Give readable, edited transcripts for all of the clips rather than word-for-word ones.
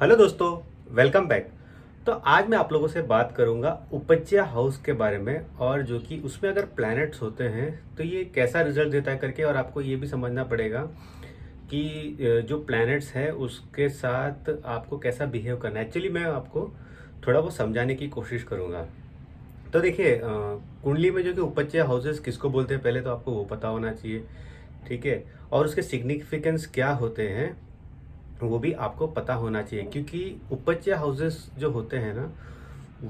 Hello दोस्तों, welcome back. तो आज मैं आप लोगों से बात करूंगा उपज्या हाउस के बारे में, और जो कि उसमें अगर प्लैनेट्स होते हैं तो ये कैसा रिजल्ट देता है करके। और आपको ये भी समझना पड़ेगा कि जो प्लैनेट्स है उसके साथ आपको कैसा बिहेव करना है। एक्चुअली मैं आपको थोड़ा बहुत समझाने की कोशिश करूंगा। तो देखिए, कुंडली में जो कि उपज्या हाउसेस किसको बोलते हैं पहले तो आपको वो पता होना चाहिए, ठीक है। और उसके सिग्निफिकेंस क्या होते हैं वो भी आपको पता होना चाहिए, क्योंकि उपज्या हाउसेस जो होते हैं ना,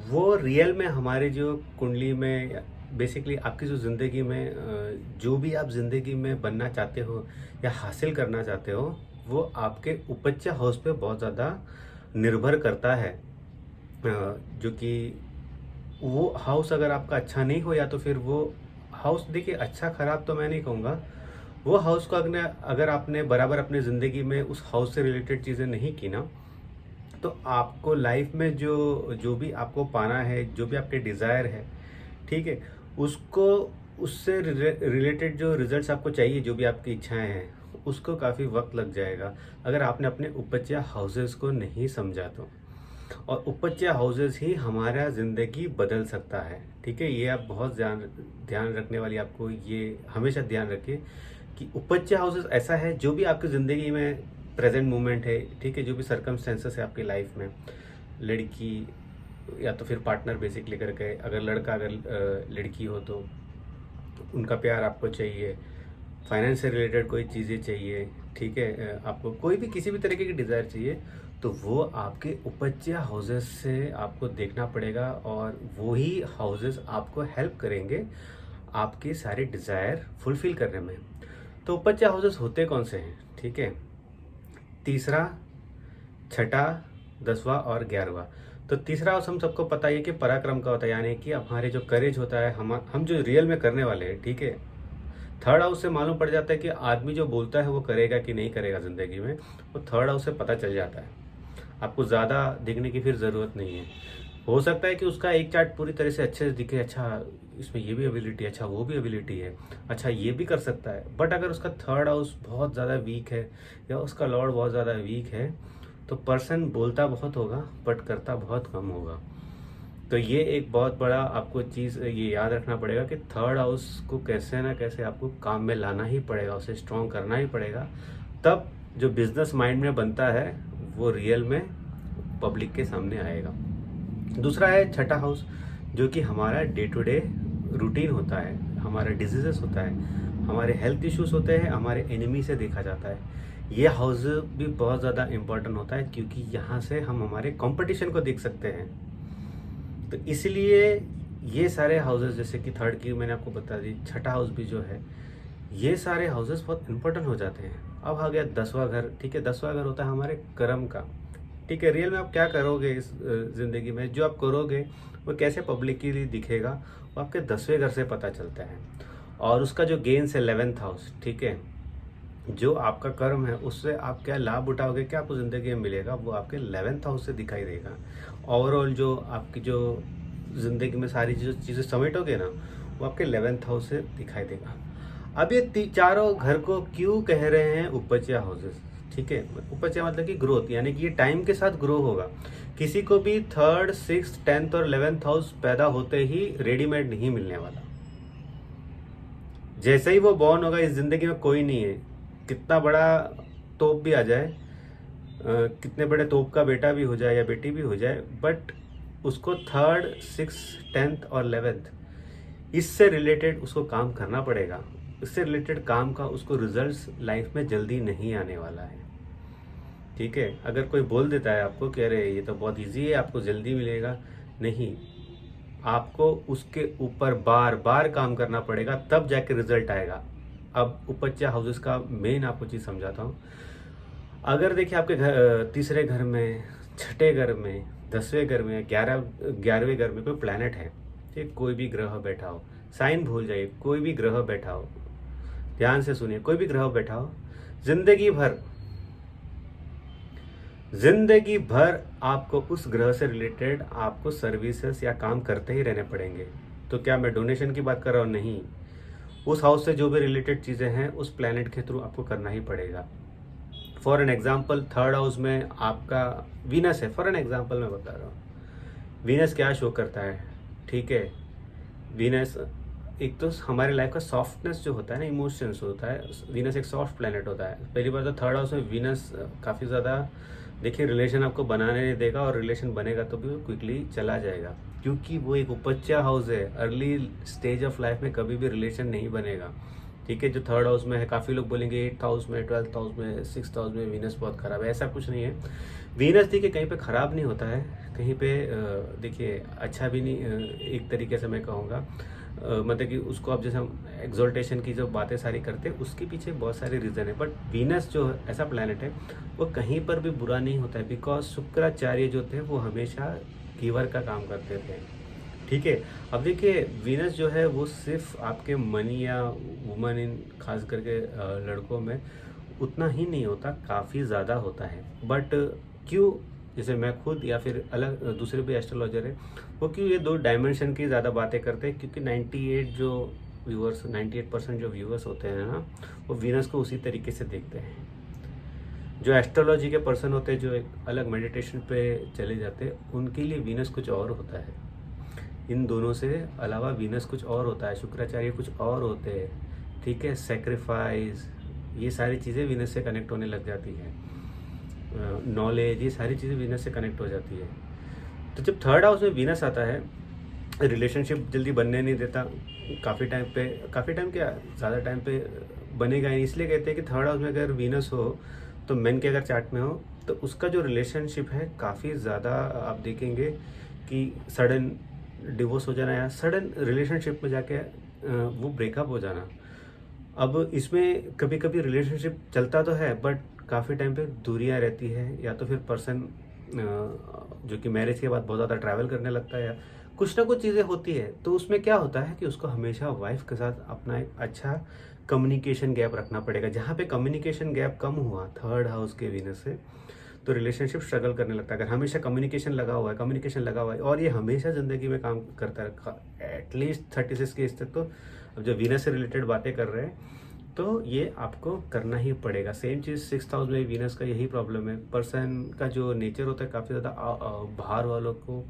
वो रियल में हमारे जो कुंडली में बेसिकली आपकी जो ज़िंदगी में जो भी आप ज़िंदगी में बनना चाहते हो या हासिल करना चाहते हो, वो आपके उपज्या हाउस पे बहुत ज़्यादा निर्भर करता है। जो कि वो हाउस अगर आपका अच्छा नहीं हो, या तो फिर वो हाउस, देखिए अच्छा खराब तो मैं नहीं कहूँगा, वो हाउस को अगर अगर आपने बराबर अपनी ज़िंदगी में उस हाउस से रिलेटेड चीज़ें नहीं की ना, तो आपको लाइफ में जो जो भी आपको पाना है, जो भी आपके डिज़ायर है, ठीक है, उसको उससे रिलेटेड जो रिजल्ट्स आपको चाहिए, जो भी आपकी इच्छाएं हैं, उसको काफ़ी वक्त लग जाएगा अगर आपने अपने उपज्या हाउसेस को नहीं समझा तो। और उपज्या हाउसेस ही हमारा ज़िंदगी बदल सकता है, ठीक है। ये आप बहुत ध्यान ध्यान रखने वाली, आपको ये हमेशा ध्यान रखिए कि उपज्या हाउसेस ऐसा है जो भी आपकी ज़िंदगी में प्रेजेंट मोमेंट है, ठीक है, जो भी सर्कमस्टेंसेस है आपकी लाइफ में, लड़की या तो फिर पार्टनर बेसिकली करके, अगर लड़का अगर लड़की हो तो उनका प्यार आपको चाहिए, फाइनेंस से रिलेटेड कोई चीज़ें चाहिए, ठीक है, आपको कोई भी किसी भी तरीके की डिज़ायर चाहिए, तो वो आपके उपज्या हाउसेस से आपको देखना पड़ेगा, और वो ही हाउसेस आपको हेल्प करेंगे आपके सारे डिज़ायर फुलफिल करने में। तो उपज्या हाउसेस होते कौन से हैं, ठीक है। तीसरा, छठा, 10वां और 11वां। तो तीसरा हाउस हम सबको पता है कि पराक्रम का होता है, यानी कि हमारे जो करेज होता है, हम जो रियल में करने वाले हैं, ठीक है। थर्ड हाउस से मालूम पड़ जाता है कि आदमी जो बोलता है वो करेगा कि नहीं करेगा ज़िंदगी में, वो थर्ड हाउस से पता चल जाता है। आपको ज़्यादा देखने की फिर ज़रूरत नहीं है। हो सकता है कि उसका एक चार्ट पूरी तरह से अच्छे से दिखे, अच्छा इसमें ये भी एबिलिटी है, अच्छा वो भी एबिलिटी है, अच्छा ये भी कर सकता है, बट अगर उसका थर्ड हाउस बहुत ज़्यादा वीक है या उसका लॉर्ड बहुत ज़्यादा वीक है, तो पर्सन बोलता बहुत होगा बट करता बहुत कम होगा। तो ये एक बहुत बड़ा आपको चीज़ ये याद रखना पड़ेगा कि थर्ड हाउस को कैसे ना कैसे आपको काम में लाना ही पड़ेगा, उसे स्ट्रॉन्ग करना ही पड़ेगा। तब जो बिजनेस माइंड में बनता है वो रियल में पब्लिक के सामने आएगा। दूसरा है छठा हाउस, जो कि हमारा डे टू डे रूटीन होता है, हमारा डिजीजेस होता है, हमारे हेल्थ इश्यूज होते हैं, हमारे एनिमी से देखा जाता है। ये हाउस भी बहुत ज़्यादा इम्पोर्टेंट होता है, क्योंकि यहाँ से हम हमारे कंपटीशन को देख सकते हैं। तो इसलिए ये सारे हाउसेस, जैसे कि थर्ड की मैंने आपको बता दी, छठा हाउस भी जो है, ये सारे हाउसेस बहुत इंपॉर्टेंट हो जाते हैं। अब आ गया 10वां घर, ठीक है। 10वां घर होता है हमारे कर्म का, ठीक है। रियल में आप क्या करोगे इस ज़िंदगी में, जो आप करोगे वो कैसे पब्लिकली दिखेगा, वो आपके 10वें घर से पता चलता है। और उसका जो गेन्स है 11th हाउस, ठीक है, जो आपका कर्म है उससे आप क्या लाभ उठाओगे, क्या आपको ज़िंदगी में मिलेगा, वो आपके 11th हाउस से दिखाई देगा। ओवरऑल जो आपकी जो ज़िंदगी में सारी जो चीज़ें समेटोगे ना, वो आपके 11th हाउस से दिखाई देगा। अब ये चारों घर को क्यों कह रहे हैं उपज्या हाउसेस, ठीक है। उपज्या मतलब कि ग्रोथ, यानी कि ये टाइम के साथ ग्रो होगा। किसी को भी थर्ड, सिक्स, 10th और 11th हाउस पैदा होते ही रेडीमेड नहीं मिलने वाला। जैसे ही वो बॉर्न होगा, इस जिंदगी में कोई नहीं है, कितना बड़ा तोप भी आ जाए, कितने बड़े तोप का बेटा भी हो जाए या बेटी भी हो जाए, बट उसको थर्ड, सिक्स, 10th और 11th इससे रिलेटेड उसको काम करना पड़ेगा। इससे रिलेटेड काम का उसको रिजल्ट्स लाइफ में जल्दी नहीं आने वाला है, ठीक है। अगर कोई बोल देता है आपको कि अरे ये तो बहुत इजी है, आपको जल्दी मिलेगा, नहीं, आपको उसके ऊपर बार बार काम करना पड़ेगा, तब जाके रिजल्ट आएगा। अब उपज्या हाउसेस का मेन आपको चीज़ समझाता हूँ। अगर देखिए आपके घर, तीसरे घर में, छठे घर में, 10वें घर में, 11वें घर में कोई प्लैनेट है, ठीक, कोई भी ग्रह बैठा हो, साइन भूल जाइए, कोई भी ग्रह बैठा हो, ध्यान से सुनिए, कोई भी ग्रह बैठा हो, जिंदगी भर जिंदगी भर आपको उस ग्रह से रिलेटेड आपको सर्विसेज या काम करते ही रहने पड़ेंगे। तो क्या मैं डोनेशन की बात कर रहा हूँ? नहीं, उस हाउस से जो भी रिलेटेड चीज़ें हैं उस प्लैनेट के थ्रू आपको करना ही पड़ेगा। For an example third house में आपका वीनस है, फॉर एन एग्जाम्पल मैं बता रहा हूँ। वीनस क्या शो करता है, ठीक है, वीनस एक तो हमारे लाइफ का सॉफ्टनेस जो होता है ना, इमोशंस होता है, वीनस एक सॉफ्ट प्लेनेट होता है। पहली बार तो थर्ड हाउस में वीनस काफ़ी ज़्यादा, देखिए, रिलेशन आपको बनाने नहीं देगा, और रिलेशन बनेगा तो भी वो क्विकली चला जाएगा, क्योंकि वो एक उपज्या हाउस है। अर्ली स्टेज ऑफ लाइफ में कभी भी रिलेशन नहीं बनेगा, ठीक है। जो थर्ड हाउस में है, काफ़ी लोग बोलेंगे 8th हाउस में, 12th हाउस में, 6th हाउस में वीनस बहुत ख़राब है, ऐसा कुछ नहीं है। वीनस देखिए कहीं पे ख़राब नहीं होता है, कहीं पे देखिए अच्छा भी नहीं, एक तरीके से मैं कहूँगा, मतलब कि उसको अब जैसे हम एग्जोल्टेशन की जो बातें सारी करते हैं, उसके पीछे बहुत सारे रीज़न है। बट वीनस जो ऐसा प्लैनेट है वो कहीं पर भी बुरा नहीं होता है, बिकॉज शुक्राचार्य जो थे वो हमेशा गिवर का काम करते थे, ठीक है। अब देखिए वीनस जो है वो सिर्फ आपके मनी या वुमन इन खास करके लड़कों में उतना ही नहीं होता, काफ़ी ज़्यादा होता है। बट क्यों, जैसे मैं खुद या फिर अलग दूसरे भी एस्ट्रोलॉजर है, वो क्यों ये दो डायमेंशन की ज़्यादा बातें करते हैं, क्योंकि 98% जो व्यूअर्स होते हैं ना, वो वीनस को उसी तरीके से देखते हैं। जो एस्ट्रोलॉजी के पर्सन होते हैं, जो एक अलग मेडिटेशन पे चले जाते हैं, उनके लिए वीनस कुछ और होता है। इन दोनों से अलावा वीनस कुछ और होता है, शुक्राचार्य कुछ और होते हैं, ठीक है। सेक्रीफाइस, ये सारी चीज़ें वीनस से कनेक्ट होने लग जाती है। नॉलेज, ये सारी चीज़ें वीनस से कनेक्ट हो जाती है। तो जब थर्ड हाउस में वीनस आता है, रिलेशनशिप जल्दी बनने नहीं देता, काफ़ी टाइम क्या, ज़्यादा टाइम पे बनेगा ही नहीं। इसलिए कहते हैं कि थर्ड हाउस में अगर वीनस हो, तो मेन के अगर चार्ट में हो, तो उसका जो रिलेशनशिप है काफ़ी ज़्यादा आप देखेंगे कि सडन डिवोर्स हो जाना या सडन रिलेशनशिप में जाके वो ब्रेकअप हो जाना। अब इसमें कभी कभी रिलेशनशिप चलता तो है, बट काफ़ी टाइम पे दूरियां रहती है, या तो फिर पर्सन जो कि मैरिज के बाद बहुत ज़्यादा ट्रैवल करने लगता है, या कुछ ना कुछ चीज़ें होती है। तो उसमें क्या होता है कि उसको हमेशा वाइफ के साथ अपना एक अच्छा कम्युनिकेशन गैप रखना पड़ेगा। जहाँ पे कम्युनिकेशन गैप कम हुआ थर्ड हाउस के वीनस से, तो रिलेशनशिप स्ट्रगल करने लगता है। अगर हमेशा कम्युनिकेशन लगा हुआ है और ये हमेशा ज़िंदगी में काम करता है, एटलीस्ट 36 के एज तक, तो अब जो वीनस से रिलेटेड बातें कर रहे हैं, तो ये आपको करना ही पड़ेगा। सेम चीज़ 6th हाउस में वीनस का यही प्रॉब्लम है। पर्सन का जो नेचर होता है काफ़ी ज़्यादा बाहर वालों को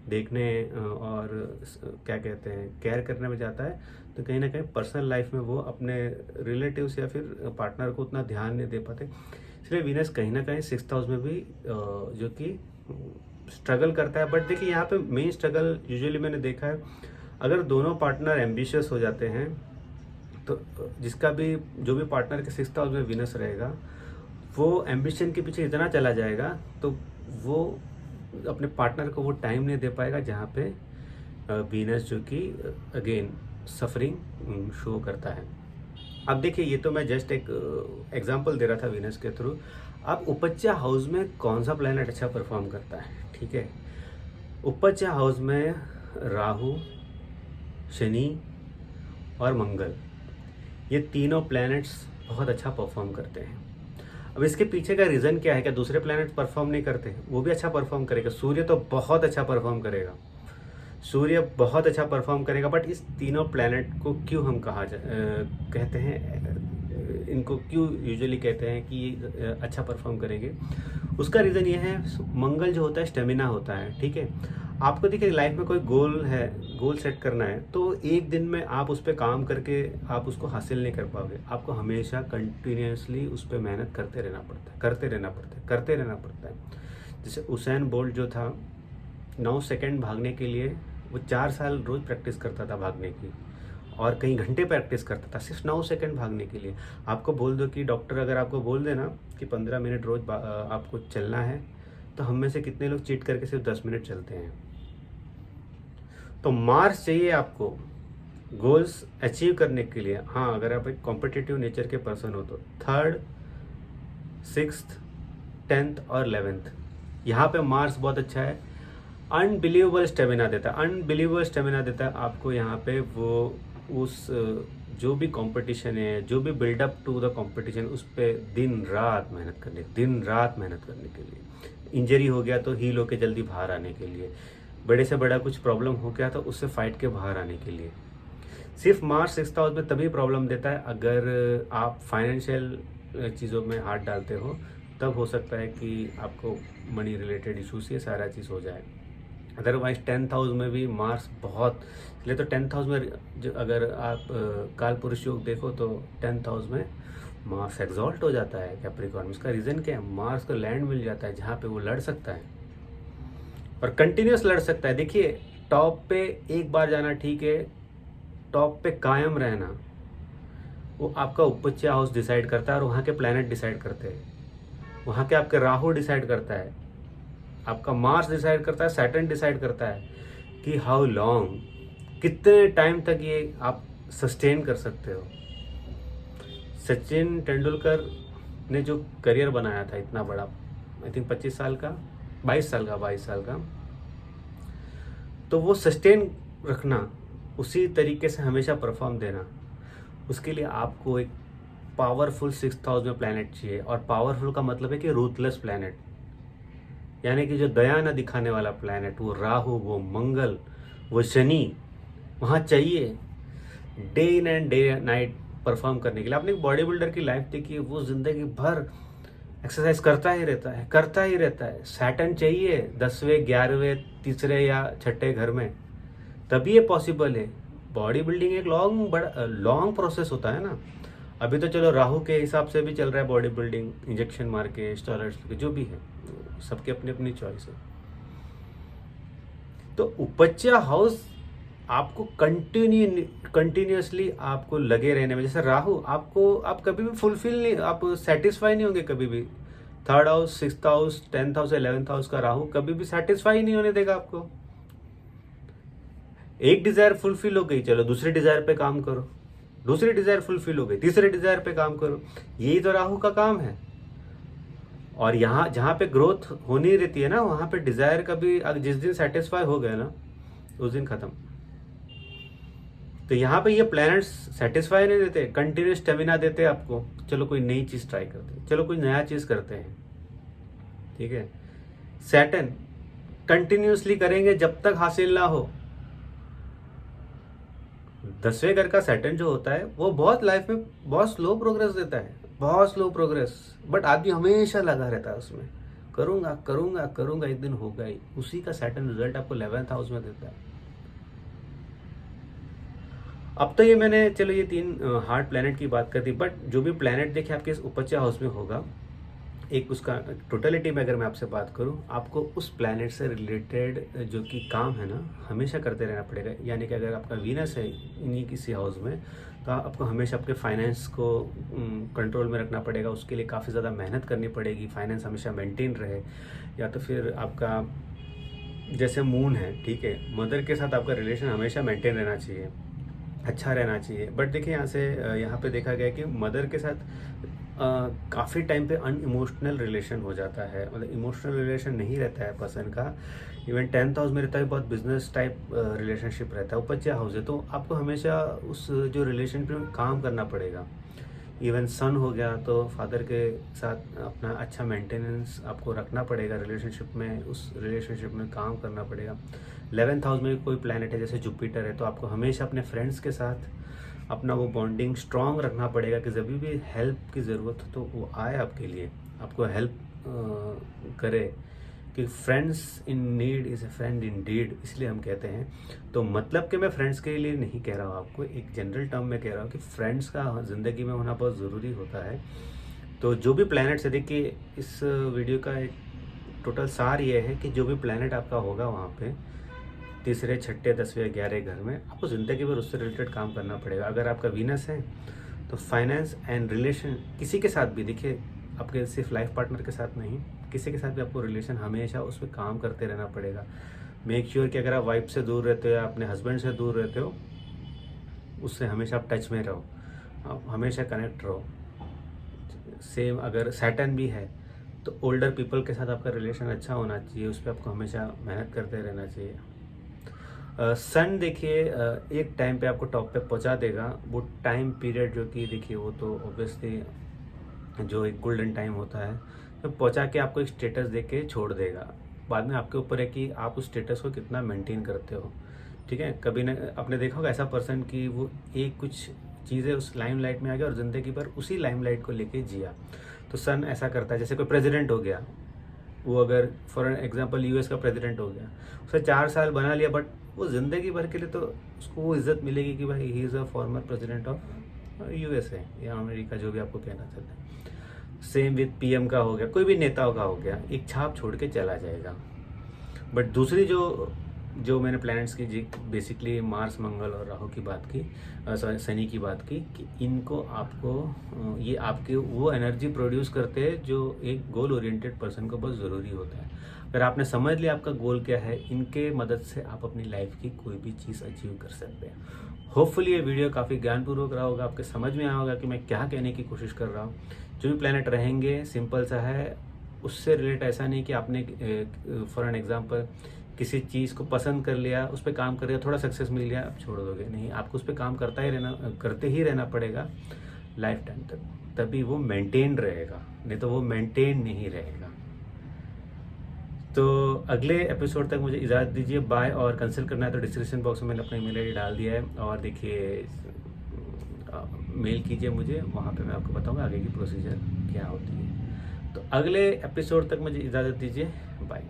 देखने और क्या कहते हैं, केयर करने में जाता है। तो कहीं ना कहीं पर्सनल लाइफ में वो अपने रिलेटिव्स या फिर पार्टनर को उतना ध्यान नहीं दे पाते। इसलिए वीनस कहीं ना कहीं 6th हाउस में भी जो कि स्ट्रगल करता है। बट देखिए यहाँ पे मेन स्ट्रगल यूजुअली मैंने देखा है, अगर दोनों पार्टनर एम्बिशियस हो जाते हैं, तो जिसका भी जो भी पार्टनर के 6th हाउस में वीनस रहेगा, वो एम्बिशन के पीछे इतना चला जाएगा, तो वो अपने पार्टनर को वो टाइम नहीं दे पाएगा जहाँ पे वीनस जो कि अगेन सफरिंग शो करता है। अब देखिए ये तो मैं जस्ट एक एग्जांपल दे रहा था वीनस के थ्रू। अब उपज्या हाउस में कौन सा प्लेनेट अच्छा परफॉर्म करता है, ठीक है। उपज्या हाउस में राहु, शनि और मंगल, ये तीनों प्लैनेट्स बहुत अच्छा परफॉर्म करते हैं। अब इसके पीछे का रीज़न क्या है, क्या दूसरे प्लैनेट परफॉर्म नहीं करते? वो भी अच्छा परफॉर्म करेगा। सूर्य तो बहुत अच्छा परफॉर्म करेगा, सूर्य बहुत अच्छा परफॉर्म करेगा। बट इस तीनों प्लैनेट को क्यों हम कहते हैं, इनको क्यों यूजुअली कहते हैं कि ये अच्छा परफॉर्म करेंगे? उसका रीज़न ये है, मंगल जो होता है स्टेमिना होता है, ठीक है। आपको देखिए लाइफ में कोई गोल है, गोल सेट करना है, तो एक दिन में आप उस पर काम करके आप उसको हासिल नहीं कर पाओगे। आपको हमेशा कंटिन्यूसली उस पर मेहनत करते रहना पड़ता है। जैसे उसैन बोल्ट जो था, 9 सेकंड भागने के लिए वो 4 साल रोज प्रैक्टिस करता था भागने की, और कई घंटे प्रैक्टिस करता था सिर्फ 9 सेकंड भागने के लिए। आपको बोल दो कि डॉक्टर अगर आपको बोल देना कि 15 मिनट रोज आपको चलना है, तो हम में से कितने लोग चीट करके सिर्फ 10 मिनट चलते हैं? तो मार्स चाहिए आपको गोल्स अचीव करने के लिए। हाँ, अगर आप एक कॉम्पिटिटिव नेचर के पर्सन हो तो 3rd, 6th, 10th और 11th, यहाँ पे मार्स बहुत अच्छा है। अनबिलीवेबल स्टेमिना देता है आपको यहाँ पे। वो उस जो भी कंपटीशन है, जो भी बिल्डअप टू द कंपटीशन, उस पर दिन रात मेहनत करने के लिए। इंजरी हो गया तो हील होके जल्दी बाहर आने के लिए, बड़े से बड़ा कुछ प्रॉब्लम हो गया तो उससे फाइट के बाहर आने के लिए। सिर्फ मार्स 6th हाउस में तभी प्रॉब्लम देता है अगर आप फाइनेंशियल चीज़ों में हाथ डालते हो, तब हो सकता है कि आपको मनी रिलेटेड इशूज़ ये सारा चीज़ हो जाए। अदरवाइज़ 10th हाउस में भी मार्स बहुत, इसलिए तो 10th हाउस में जो अगर आप काल पुरुष योग देखो तो 10th हाउस में मार्स एग्जॉल्ट हो जाता है कैप्रिकॉर्न में। इसका रीज़न क्या है? मार्स को लैंड मिल जाता है जहाँ पे वो लड़ सकता है और कंटिन्यूस लड़ सकता है। देखिए, टॉप पे एक बार जाना ठीक है, टॉप पे कायम रहना वो आपका उपच्य हाउस डिसाइड करता है और वहाँ के प्लैनेट डिसाइड करते हैं। वहाँ के आपके राहु डिसाइड करता है, आपका मार्स डिसाइड करता है, सैटर्न डिसाइड करता है कि हाउ लॉन्ग, कितने टाइम तक ये आप सस्टेन कर सकते हो। सचिन तेंदुलकर ने जो करियर बनाया था इतना बड़ा, आई थिंक 25 साल का, 22 साल का, तो वो सस्टेन रखना, उसी तरीके से हमेशा परफॉर्म देना, उसके लिए आपको एक पावरफुल 6th हाउस में प्लैनेट चाहिए। और पावरफुल का मतलब है कि रूथलेस प्लैनेट, यानी कि जो दया न दिखाने वाला प्लैनेट, वो राहु, वो मंगल, वो शनि वहाँ चाहिए day in and day night perform करने के लिए। आपने एक बॉडी बिल्डर की लाइफ देखी, वो जिंदगी भर एक्सरसाइज करता ही रहता है, करता ही रहता है। सैटर्न चाहिए 10वें 11वें तीसरे या छठे घर में, तभी ये पॉसिबल है। बॉडी बिल्डिंग एक लॉन्ग प्रोसेस होता है ना। अभी तो चलो राहु के हिसाब से भी चल रहा है बॉडी बिल्डिंग, इंजेक्शन मार के, स्टेरॉइड्स के, जो भी है, सबकी अपनी अपनी चॉइस है। तो उपच्य हाउस आपको कंटिन्यूसली आपको लगे रहने में, जैसे राहु आपको, आप कभी भी फुलफिल नहीं, आप सेटिस्फाई नहीं होंगे कभी भी। 3rd house, 6th house, 10th house, 11th house का राहु कभी भी सेटिस्फाई नहीं होने देगा आपको। एक डिजायर फुलफिल हो गई, चलो दूसरे डिजायर पे काम करो, दूसरी डिजायर फुलफिल हो गई, तीसरे डिजायर पे काम करो। यही तो राहु का काम है। और यहाँ जहाँ पे ग्रोथ होनी रहती है ना, वहाँ पे डिजायर कभी, जिस दिन सेटिस्फाई हो गया ना उस दिन खत्म। तो यहाँ पे ये प्लैनेट्स सेटिस्फाई नहीं देते, कंटिन्यूस स्टेमिना देते हैं आपको। चलो कोई नई चीज ट्राई करते हैं, चलो कोई नया चीज करते हैं, ठीक है। सैटर्न कंटिन्यूसली करेंगे जब तक हासिल ना हो। 10वें घर का सैटर्न जो होता है वो बहुत लाइफ में बहुत स्लो प्रोग्रेस देता है, बहुत स्लो प्रोग्रेस, बट आदमी हमेशा लगा रहता है उसमें, करूंगा करूंगा करूंगा, एक दिन होगा ही। उसी का सैटर्न रिजल्ट आपको 11th हाउस में देता है। अब तो ये मैंने, चलो ये 3 हार्ड प्लैनेट की बात कर दी, बट जो भी प्लैनेट देखे आपके इस उपच्य हाउस में होगा, एक उसका टोटलिटी में अगर मैं आपसे बात करूं, आपको उस प्लैनेट से रिलेटेड जो कि काम है ना, हमेशा करते रहना पड़ेगा। यानी कि अगर आपका वीनस है इन्हीं किसी हाउस में, तो आपको हमेशा आपके फाइनेंस को कंट्रोल में रखना पड़ेगा। उसके लिए काफ़ी ज़्यादा मेहनत करनी पड़ेगी, फाइनेंस हमेशा मेंटेन रहे। या तो फिर आपका जैसे मून है, ठीक है, मदर के साथ आपका रिलेशन हमेशा मेंटेन रहना चाहिए, अच्छा रहना चाहिए। बट देखिए यहाँ से यहाँ पे देखा गया कि मदर के साथ काफ़ी टाइम पे अनइमोशनल रिलेशन हो जाता है, मतलब इमोशनल रिलेशन नहीं रहता है पर्सन का। इवन 10th हाउस में रहता है, बहुत बिजनेस टाइप रिलेशनशिप रहता है। उपच्य हाउस है तो आपको हमेशा उस जो रिलेशन पे काम करना पड़ेगा। इवन सन हो गया तो फादर के साथ अपना अच्छा मेंटेनेंस आपको रखना पड़ेगा रिलेशनशिप में, उस रिलेशनशिप में काम करना पड़ेगा। 11th हाउस में कोई प्लैनेट है जैसे जुपिटर है, तो आपको हमेशा अपने फ्रेंड्स के साथ अपना वो बॉन्डिंग स्ट्रांग रखना पड़ेगा कि जब भी हेल्प की ज़रूरत हो तो वो आए आपके लिए, आपको हेल्प करे। कि friends in need is a friend in deed, इसलिए हम कहते हैं। तो मतलब कि मैं फ्रेंड्स के लिए नहीं कह रहा हूँ आपको, एक जनरल टर्म में कह रहा हूँ कि फ्रेंड्स का ज़िंदगी में होना बहुत ज़रूरी होता है। तो जो भी प्लैनेट्स है, देखिए इस वीडियो का एक टोटल सार ये है कि जो भी प्लैनेट आपका होगा वहाँ पे तीसरे, छठे, 10वें, 11वें घर में, आपको ज़िंदगी भर उससे रिलेटेड काम करना पड़ेगा। अगर आपका वीनस है तो फाइनेंस एंड रिलेशन किसी के साथ भी, देखिए आपके सिर्फ लाइफ पार्टनर के साथ नहीं, किसी के साथ भी आपको रिलेशन हमेशा उस पर काम करते रहना पड़ेगा। मेक श्योर कि अगर आप वाइफ से दूर रहते हो या अपने हस्बैंड से दूर रहते हो, उससे हमेशा आप टच में रहो, आप हमेशा कनेक्ट रहो। सेम अगर सैटर्न भी है तो ओल्डर पीपल के साथ आपका रिलेशन अच्छा होना चाहिए, उस पर आपको हमेशा मेहनत करते रहना चाहिए। सन देखिए एक टाइम पे आपको टॉप पे पहुंचा देगा। वो टाइम पीरियड जो कि देखिए वो तो ऑब्वियसली जो एक गोल्डन टाइम होता है, तो पहुंचा के आपको एक स्टेटस दे के छोड़ देगा। बाद में आपके ऊपर है कि आप उस स्टेटस को कितना मेंटेन करते हो, ठीक है। कभी ना आपने देखा होगा ऐसा पर्सन कि वो एक कुछ चीज़ें उस लाइमलाइट में आ गया और ज़िंदगी भर उसी लाइमलाइट को लेके जिया। तो तो सन ऐसा करता है, जैसे कोई प्रेसिडेंट हो गया, वो अगर फॉर एग्जांपल यूएस का प्रेसिडेंट हो गया, उसने 4 साल बना लिया, बट वो ज़िंदगी भर के लिए तो उसको वो इज़्ज़त मिलेगी कि भाई he is a former president of USA या अमेरिका, जो भी आपको कहना चाहते हैं। सेम विद पीएम का हो गया, कोई भी नेताओं का हो गया, एक छाप छोड़ के चला जाएगा। बट दूसरी जो जो मैंने प्लैनेट्स की जी बेसिकली मार्स, मंगल और राहु की बात की, शनि की बात की, कि इनको आपको ये आपके वो एनर्जी प्रोड्यूस करते हैं जो एक गोल ओरिएंटेड पर्सन को बहुत ज़रूरी होता है। अगर आपने समझ लिया आपका गोल क्या है, इनके मदद से आप अपनी लाइफ की कोई भी चीज़ अचीव कर सकते हैं। होपफुली ये वीडियो काफ़ी ज्ञानपूर्वक रहा होगा, आपके समझ में आया होगा कि मैं क्या कहने की कोशिश कर रहा हूँ। जो भी प्लैनेट रहेंगे सिंपल सा है, उससे रिलेट ऐसा नहीं कि आपने फॉर एन एग्जांपल किसी चीज़ को पसंद कर लिया, उस पे काम कर लिया, थोड़ा सक्सेस मिल गया, आप छोड़ दोगे नहीं, आपको उस पे काम करते ही रहना पड़ेगा लाइफ टाइम तक, तभी वो मेंटेन रहेगा, नहीं तो वो मेंटेन नहीं रहेगा। तो अगले एपिसोड तक मुझे इजाज़त दीजिए, बाय। और कंसल्ट करना है तो डिस्क्रिप्शन बॉक्स में मैंने अपना ईमेल आईडी डाल दिया है, और देखिए मेल कीजिए मुझे, वहाँ पे मैं आपको बताऊँगा आगे की प्रोसीजर क्या होती है। तो अगले एपिसोड तक मुझे इजाज़त दीजिए, बाय।